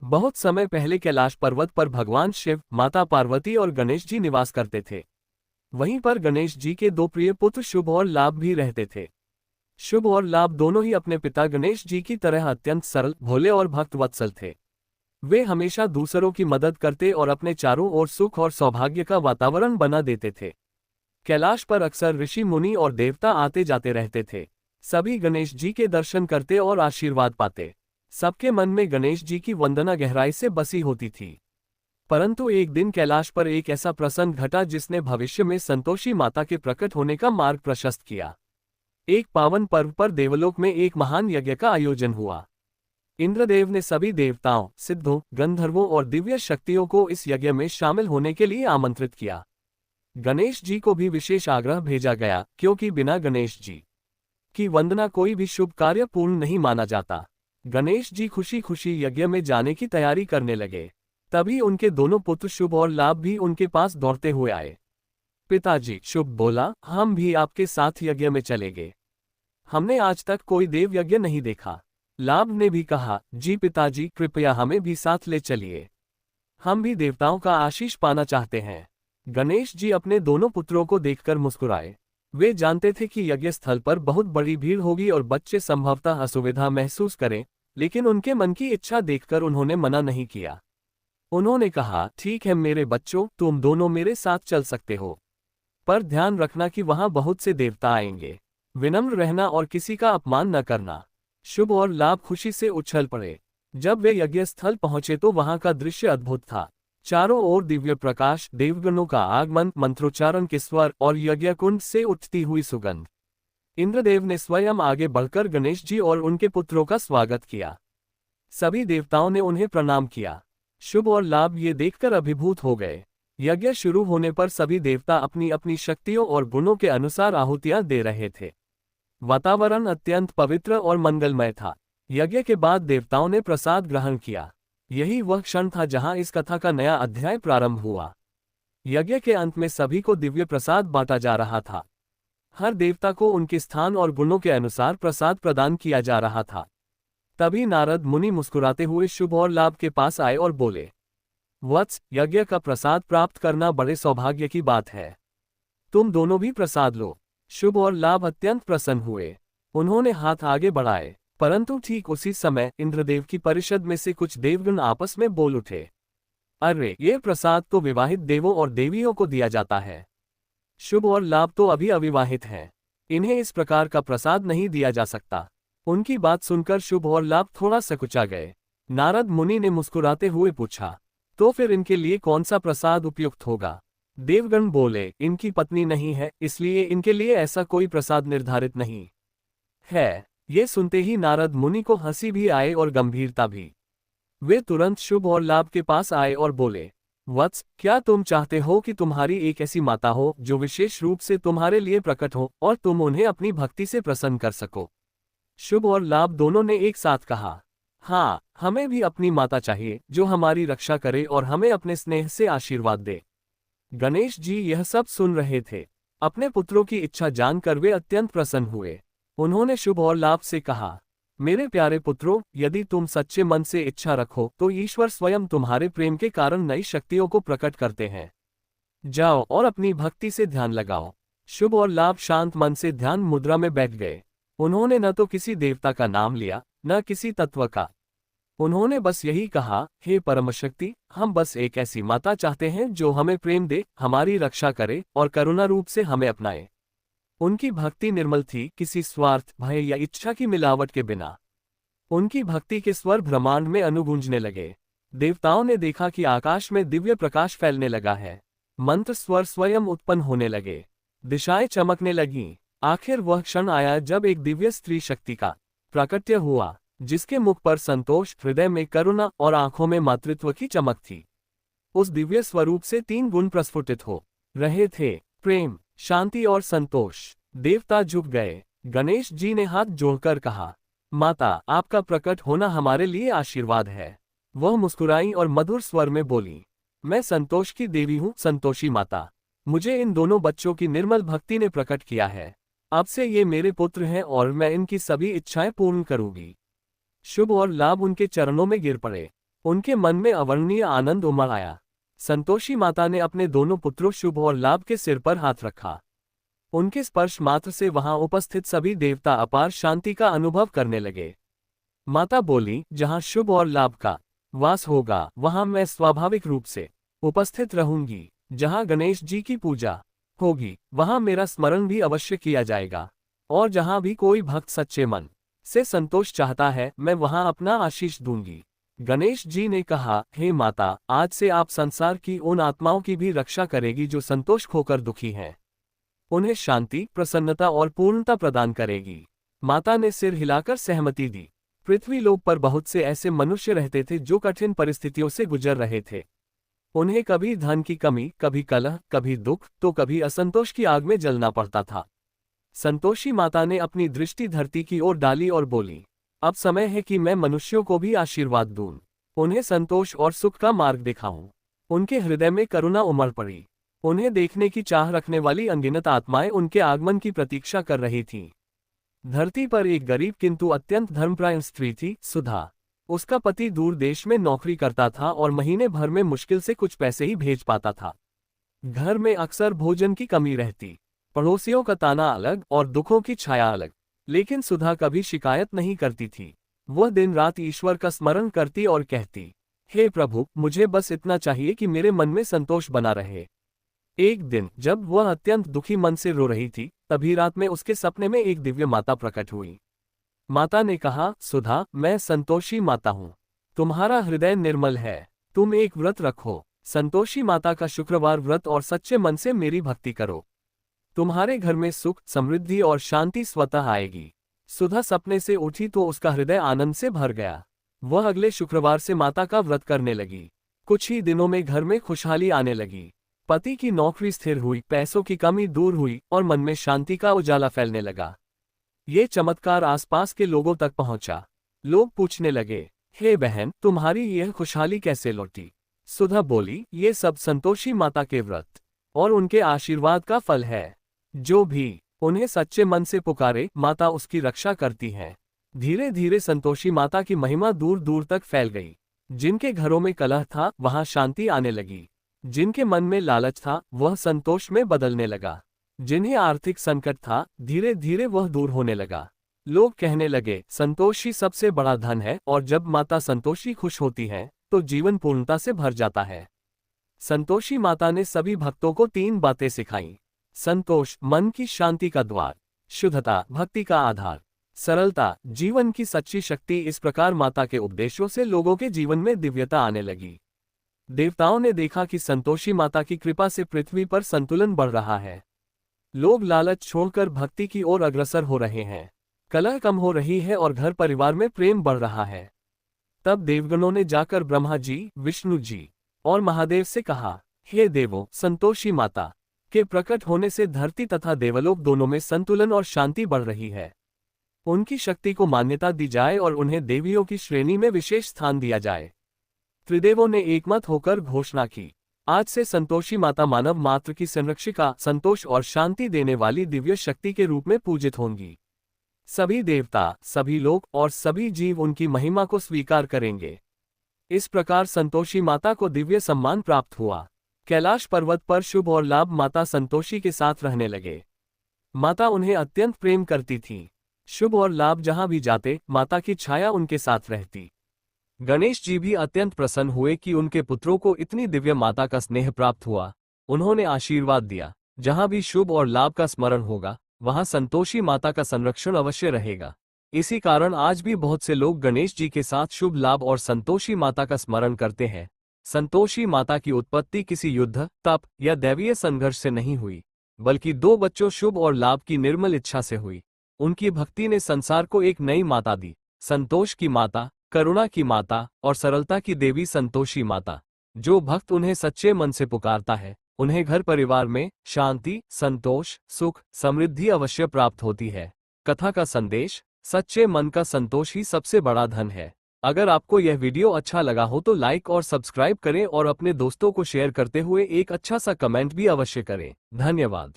बहुत समय पहले कैलाश पर्वत पर भगवान शिव, माता पार्वती और गणेश जी निवास करते थे। वहीं पर गणेश जी के दो प्रिय पुत्र शुभ और लाभ भी रहते थे। शुभ और लाभ दोनों ही अपने पिता गणेश जी की तरह अत्यंत सरल, भोले और भक्तवत्सल थे। वे हमेशा दूसरों की मदद करते और अपने चारों ओर सुख और सौभाग्य का वातावरण बना देते थे। कैलाश पर अक्सर ऋषि, मुनि और देवता आते जाते रहते थे। सभी गणेश जी के दर्शन करते और आशीर्वाद पाते। सबके मन में गणेश जी की वंदना गहराई से बसी होती थी। परंतु एक दिन कैलाश पर एक ऐसा प्रसंग घटा जिसने भविष्य में संतोषी माता के प्रकट होने का मार्ग प्रशस्त किया। एक पावन पर्व पर देवलोक में एक महान यज्ञ का आयोजन हुआ। इंद्रदेव ने सभी देवताओं, सिद्धों, गंधर्वों और दिव्य शक्तियों को इस यज्ञ में शामिल होने के लिए आमंत्रित किया। गणेश जी को भी विशेष आग्रह भेजा गया, क्योंकि बिना गणेश जी की वंदना कोई भी शुभ कार्य पूर्ण नहीं माना जाता। गणेश जी खुशी खुशी यज्ञ में जाने की तैयारी करने लगे। तभी उनके दोनों पुत्र शुभ और लाभ भी उनके पास दौड़ते हुए आए। पिताजी, शुभ बोला, हम भी आपके साथ यज्ञ में चलेंगे। हमने आज तक कोई देव यज्ञ नहीं देखा। लाभ ने भी कहा, जी पिताजी, कृपया हमें भी साथ ले चलिए। हम भी देवताओं का आशीष पाना चाहते हैं। गणेश जी अपने दोनों पुत्रों को देखकर मुस्कुराए। वे जानते थे कि यज्ञ स्थल पर बहुत बड़ी भीड़ होगी और बच्चे संभवतः असुविधा महसूस करें, लेकिन उनके मन की इच्छा देखकर उन्होंने मना नहीं किया। उन्होंने कहा, ठीक है मेरे बच्चों, तुम दोनों मेरे साथ चल सकते हो, पर ध्यान रखना कि वहां बहुत से देवता आएंगे। विनम्र रहना और किसी का अपमान न करना। शुभ और लाभ खुशी से उछल पड़े। जब वे यज्ञ स्थल पहुंचे तो वहां का दृश्य अद्भुत था। चारों ओर दिव्य प्रकाश, देवगणों का आगमन, मंत्रोच्चारण के स्वर और यज्ञ कुंड से उठती हुई सुगंध। इंद्रदेव ने स्वयं आगे बढ़कर गणेश जी और उनके पुत्रों का स्वागत किया। सभी देवताओं ने उन्हें प्रणाम किया। शुभ और लाभ ये देखकर अभिभूत हो गए। यज्ञ शुरू होने पर सभी देवता अपनी अपनी शक्तियों और गुणों के अनुसार आहुतियां दे रहे थे। वातावरण अत्यंत पवित्र और मंगलमय था। यज्ञ के बाद देवताओं ने प्रसाद ग्रहण किया। यही वह क्षण था जहां इस कथा का नया अध्याय प्रारंभ हुआ। यज्ञ के अंत में सभी को दिव्य प्रसाद बांटा जा रहा था। हर देवता को उनके स्थान और गुणों के अनुसार प्रसाद प्रदान किया जा रहा था। तभी नारद मुनि मुस्कुराते हुए शुभ और लाभ के पास आए और बोले, वत्स, यज्ञ का प्रसाद प्राप्त करना बड़े सौभाग्य की बात है। तुम दोनों भी प्रसाद लो। शुभ और लाभ अत्यंत प्रसन्न हुए। उन्होंने हाथ आगे बढ़ाए, परंतु ठीक उसी समय इंद्रदेव की परिषद में से कुछ देवगण आपस में बोल उठे, अरे, ये प्रसाद तो विवाहित देवों और देवियों को दिया जाता है। शुभ और लाभ तो अभी अविवाहित हैं। इन्हें इस प्रकार का प्रसाद नहीं दिया जा सकता। उनकी बात सुनकर शुभ और लाभ थोड़ा सकुचा गए। नारद मुनि ने मुस्कुराते हुए पूछा, तो फिर इनके लिए कौन सा प्रसाद उपयुक्त होगा? देवगण बोले, इनकी पत्नी नहीं है, इसलिए इनके लिए ऐसा कोई प्रसाद निर्धारित नहीं है। ये सुनते ही नारद मुनि को हंसी भी आए और गंभीरता भी। वे तुरंत शुभ और लाभ के पास आए और बोले, वत्स, क्या तुम चाहते हो कि तुम्हारी एक ऐसी माता हो जो विशेष रूप से तुम्हारे लिए प्रकट हो और तुम उन्हें अपनी भक्ति से प्रसन्न कर सको? शुभ और लाभ दोनों ने एक साथ कहा, हाँ, हमें भी अपनी माता चाहिए जो हमारी रक्षा करे और हमें अपने स्नेह से आशीर्वाद दे। गणेश जी यह सब सुन रहे थे। अपने पुत्रों की इच्छा जानकर वे अत्यंत प्रसन्न हुए। उन्होंने शुभ और लाभ से कहा, मेरे प्यारे पुत्रों, यदि तुम सच्चे मन से इच्छा रखो तो ईश्वर स्वयं तुम्हारे प्रेम के कारण नई शक्तियों को प्रकट करते हैं। जाओ और अपनी भक्ति से ध्यान लगाओ। शुभ और लाभ शांत मन से ध्यान मुद्रा में बैठ गए। उन्होंने न तो किसी देवता का नाम लिया, न किसी तत्व का। उन्होंने बस यही कहा, हे परमशक्ति, हम बस एक ऐसी माता चाहते हैं जो हमें प्रेम दे, हमारी रक्षा करे और करुणा रूप से हमें अपनाए। उनकी भक्ति निर्मल थी, किसी स्वार्थ, भय या इच्छा की मिलावट के बिना। उनकी भक्ति के स्वर ब्रह्मांड में अनुगूंजने लगे। देवताओं ने देखा कि आकाश में दिव्य प्रकाश फैलने लगा है। मंत्र स्वर स्वयं उत्पन्न होने लगे। दिशाएं चमकने लगीं। आखिर वह क्षण आया जब एक दिव्य स्त्री शक्ति का प्राकट्य हुआ, जिसके मुख पर संतोष, हृदय में करुणा और आंखों में मातृत्व की चमक थी। उस दिव्य स्वरूप से 3 गुण प्रस्फुटित हो रहे थे, प्रेम, शांति और संतोष। देवता झुक गए। गणेश जी ने हाथ जोड़कर कहा, माता, आपका प्रकट होना हमारे लिए आशीर्वाद है। वह मुस्कुराई और मधुर स्वर में बोली, मैं संतोष की देवी हूँ, संतोषी माता। मुझे इन दोनों बच्चों की निर्मल भक्ति ने प्रकट किया है। अब से ये मेरे पुत्र हैं और मैं इनकी सभी इच्छाएं पूर्ण करूंगी। शुभ और लाभ उनके चरणों में गिर पड़े। उनके मन में अवर्णनीय आनंद उमड़ आया। संतोषी माता ने अपने दोनों पुत्रों शुभ और लाभ के सिर पर हाथ रखा। उनके स्पर्श मात्र से वहां उपस्थित सभी देवता अपार शांति का अनुभव करने लगे। माता बोली, जहां शुभ और लाभ का वास होगा वहां मैं स्वाभाविक रूप से उपस्थित रहूंगी। जहां गणेश जी की पूजा होगी वहां मेरा स्मरण भी अवश्य किया जाएगा, और जहां भी कोई भक्त सच्चे मन से संतोष चाहता है मैं वहां अपना आशीष दूंगी। गणेश जी ने कहा, हे माता, आज से आप संसार की उन आत्माओं की भी रक्षा करेगी जो संतोष खोकर दुखी हैं। उन्हें शांति, प्रसन्नता और पूर्णता प्रदान करेगी। माता ने सिर हिलाकर सहमति दी। पृथ्वी लोक पर बहुत से ऐसे मनुष्य रहते थे जो कठिन परिस्थितियों से गुजर रहे थे। उन्हें कभी धन की कमी, कभी कलह, कभी दुख, तो कभी असंतोष की आग में जलना पड़ता था। संतोषी माता ने अपनी दृष्टि धरती की ओर डाली और बोली, अब समय है कि मैं मनुष्यों को भी आशीर्वाद दूं, उन्हें संतोष और सुख का मार्ग दिखाऊं। उनके हृदय में करुणा उमड़ पड़ी। उन्हें देखने की चाह रखने वाली अनगिनत आत्माएं उनके आगमन की प्रतीक्षा कर रही थीं। धरती पर एक गरीब किंतु अत्यंत धर्मपरायण स्त्री थी, सुधा। उसका पति दूर देश में नौकरी करता था और महीने भर में मुश्किल से कुछ पैसे ही भेज पाता था। घर में अक्सर भोजन की कमी रहती, पड़ोसियों का ताना अलग और दुखों की छाया अलग, लेकिन सुधा कभी शिकायत नहीं करती थी। वह दिन रात ईश्वर का स्मरण करती और कहती, हे प्रभु, मुझे बस इतना चाहिए कि मेरे मन में संतोष बना रहे। एक दिन जब वह अत्यंत दुखी मन से रो रही थी, तभी रात में उसके सपने में एक दिव्य माता प्रकट हुई। माता ने कहा, सुधा, मैं संतोषी माता हूँ। तुम्हारा हृदय निर्मल है, तुम एक व्रत रखो। संतोषी माता का शुक्रवार व्रत और सच्चे मन से मेरी भक्ति करो। तुम्हारे घर में सुख, समृद्धि और शांति स्वतः आएगी। सुधा सपने से उठी तो उसका हृदय आनंद से भर गया। वह अगले शुक्रवार से माता का व्रत करने लगी। कुछ ही दिनों में घर में खुशहाली आने लगी। पति की नौकरी स्थिर हुई, पैसों की कमी दूर हुई और मन में शांति का उजाला फैलने लगा। ये चमत्कार आसपास के लोगों तक पहुंचा। लोग पूछने लगे, हे बहन, तुम्हारी यह खुशहाली कैसे लौटी? सुधा बोली, ये सब संतोषी माता के व्रत और उनके आशीर्वाद का फल है। जो भी उन्हें सच्चे मन से पुकारे, माता उसकी रक्षा करती है। धीरे धीरे संतोषी माता की महिमा दूर दूर तक फैल गई। जिनके घरों में कलह था वहां शांति आने लगी। जिनके मन में लालच था वह संतोष में बदलने लगा। जिन्हें आर्थिक संकट था, धीरे धीरे वह दूर होने लगा। लोग कहने लगे, संतोष ही सबसे बड़ा धन है, और जब माता संतोषी खुश होती है तो जीवन पूर्णता से भर जाता है। संतोषी माता ने सभी भक्तों को 3 बातें सिखाईं। संतोष, मन की शांति का द्वार। शुद्धता, भक्ति का आधार। सरलता, जीवन की सच्ची शक्ति। इस प्रकार माता के उपदेशों से लोगों के जीवन में दिव्यता आने लगी। देवताओं ने देखा कि संतोषी माता की कृपा से पृथ्वी पर संतुलन बढ़ रहा है। लोग लालच छोड़कर भक्ति की ओर अग्रसर हो रहे हैं। कलह कम हो रही है और घर परिवार में प्रेम बढ़ रहा है। तब देवगणों ने जाकर ब्रह्मा जी, विष्णु जी और महादेव से कहा, हे देवों, संतोषी माता के प्रकट होने से धरती तथा देवलोक दोनों में संतुलन और शांति बढ़ रही है। उनकी शक्ति को मान्यता दी जाए और उन्हें देवियों की श्रेणी में विशेष स्थान दिया जाए। त्रिदेवों ने एकमत होकर घोषणा की, आज से संतोषी माता मानव मात्र की संरक्षिका, संतोष और शांति देने वाली दिव्य शक्ति के रूप में पूजित होंगी। सभी देवता, सभी लोग और सभी जीव उनकी महिमा को स्वीकार करेंगे। इस प्रकार संतोषी माता को दिव्य सम्मान प्राप्त हुआ। कैलाश पर्वत पर शुभ और लाभ माता संतोषी के साथ रहने लगे। माता उन्हें अत्यंत प्रेम करती थी। शुभ और लाभ जहां भी जाते, माता की छाया उनके साथ रहती। गणेश जी भी अत्यंत प्रसन्न हुए कि उनके पुत्रों को इतनी दिव्य माता का स्नेह प्राप्त हुआ। उन्होंने आशीर्वाद दिया, जहां भी शुभ और लाभ का स्मरण होगा वहां संतोषी माता का संरक्षण अवश्य रहेगा। इसी कारण आज भी बहुत से लोग गणेश जी के साथ शुभ लाभ और संतोषी माता का स्मरण करते हैं। संतोषी माता की उत्पत्ति किसी युद्ध, तप या दैवीय संघर्ष से नहीं हुई, बल्कि 2 बच्चों शुभ और लाभ की निर्मल इच्छा से हुई। उनकी भक्ति ने संसार को एक नई माता दी, संतोष की माता, करुणा की माता और सरलता की देवी संतोषी माता। जो भक्त उन्हें सच्चे मन से पुकारता है, उन्हें घर परिवार में शांति, संतोष, सुख, समृद्धि अवश्य प्राप्त होती है। कथा का संदेश, सच्चे मन का संतोष ही सबसे बड़ा धन है। अगर आपको यह वीडियो अच्छा लगा हो तो लाइक और सब्सक्राइब करें और अपने दोस्तों को शेयर करते हुए एक अच्छा सा कमेंट भी अवश्य करें। धन्यवाद।